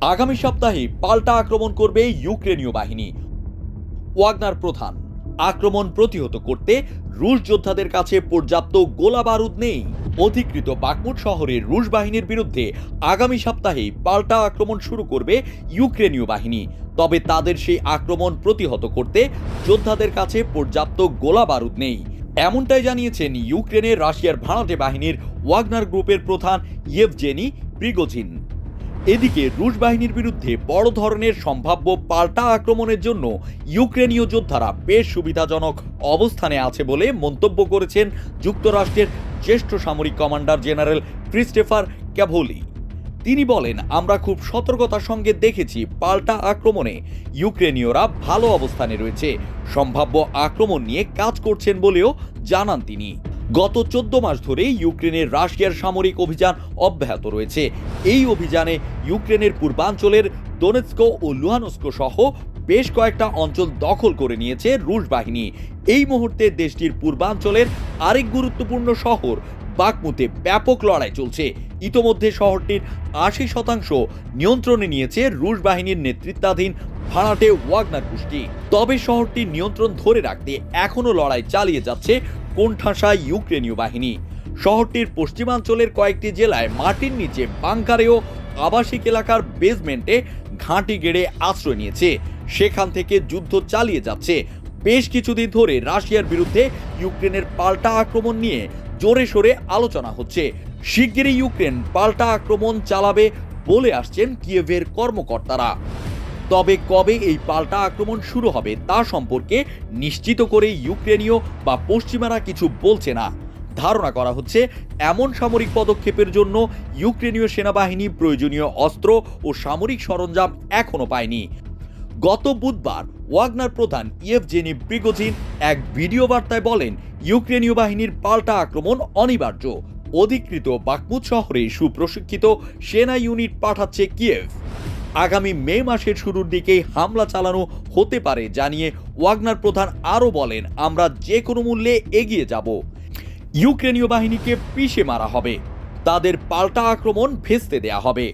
আগামী সপ্তাহে পাল্টা আক্রমণ করবে ইউক্রেনীয় বাহিনী। ওয়াগনার প্রধান, আক্রমণ প্রতিহত করতে রুশ যোদ্ধাদের কাছে পর্যাপ্ত গোলা বারুদ নেই। অধিকৃত বাকমুট শহরের রুশ বাহিনীর বিরুদ্ধে আগামী সপ্তাহেই পাল্টা আক্রমণ শুরু করবে ইউক্রেনীয় বাহিনী। তবে তাদের সেই আক্রমণ প্রতিহত করতে যোদ্ধাদের কাছে পর্যাপ্ত গোলা বারুদ নেই, এমনটাই জানিয়েছেন ইউক্রেনের রাশিয়ার ভাড়াটে বাহিনীর ওয়াগনার গ্রুপের প্রধান ইয়েভজেনি প্রিগোজিন। এদিকে রুশ বাহিনীর বিরুদ্ধে বড় ধরনের সম্ভাব্য পাল্টা আক্রমণের জন্য ইউক্রেনীয় যোদ্ধারা বেশ সুবিধাজনক অবস্থানে আছে বলে মন্তব্য করেছেন যুক্তরাষ্ট্রের জ্যেষ্ঠ সামরিক কমান্ডার জেনারেল ক্রিস্টোফার ক্যাভোলি। তিনি বলেন, আমরা খুব সতর্কতার সঙ্গে দেখেছি পাল্টা আক্রমণে ইউক্রেনীয়রা ভালো অবস্থানে রয়েছে, সম্ভাব্য আক্রমণ নিয়ে কাজ করছেন বলেও জানান তিনি। গত 14 মাস ধরে ইউক্রেনের রাশিয়ার সামরিক অভিযান অব্যাহত রয়েছে। এই অভিযানে ইউক্রেনের পূর্বাঞ্চলের দোনেৎস্ক ও লুহানস্ক সহ বেশ কয়েকটা অঞ্চল দখল করে নিয়েছে রুশ বাহিনী। এই মুহূর্তে দেশটির পূর্বাঞ্চলের আরেক গুরুত্বপূর্ণ শহর বাকমুতে ব্যাপক লড়াই চলছে। ইতোমধ্যে শহরটির 80% নিয়ন্ত্রণে নিয়েছে রুশ বাহিনীর নেতৃত্বাধীন ভাড়াটে ওয়াগনার গোষ্ঠী। তবে শহরটির নিয়ন্ত্রণ ধরে রাখতে এখনও লড়াই চালিয়ে যাচ্ছে কোণঠাসা ইউক্রেনীয় বাহিনী। শহরটির পশ্চিমাঞ্চলের কয়েকটি জেলায় মাটির নিচে বাংকারে ও আবাসিক এলাকার বেসমেন্টে ঘাঁটি গেড়ে আশ্রয় নিয়েছে। সেখান থেকে যুদ্ধ চালিয়ে যাচ্ছে। বেশ কিছুদিন ধরে রাশিয়ার বিরুদ্ধে ইউক্রেনের পাল্টা আক্রমণ নিয়ে জোরে সোরে আলোচনা হচ্ছে। শিগগিরই ইউক্রেন পাল্টা আক্রমণ চালাবে বলে আসছেন কিয়েভের কর্মকর্তারা। তবে কবে এই পাল্টা আক্রমণ শুরু হবে তা সম্পর্কে নিশ্চিত করে ইউক্রেনীয় বা পশ্চিমারা কিছু বলছে না। ধারণা করা হচ্ছে এমন সামরিক পদক্ষেপের জন্য ইউক্রেনীয় সেনাবাহিনী প্রয়োজনীয় অস্ত্র ও সামরিক সরঞ্জাম এখনো পায়নি। গত বুধবার ওয়াগনার প্রধান ইয়েভজেনি প্রিগোজিন এক ভিডিও বার্তায় বলেন, ইউক্রেনীয় বাহিনীর পাল্টা আক্রমণ অনিবার্য। অধিকৃত বাকমুত শহরে সুপ্রশিক্ষিত সেনা ইউনিট পাঠাচ্ছে কিয়েভ। আগামী মে মাসের শুরুর দিকেই হামলা চালানো হতে পারে জানিয়ে ওয়াগনার প্রধান আরও বলেন, আমরা যে কোনো মূল্যে এগিয়ে যাব। ইউক্রেনীয় বাহিনীকে পিষে মারা হবে, তাদের পাল্টা আক্রমণ ভেস্তে দেয়া হবে।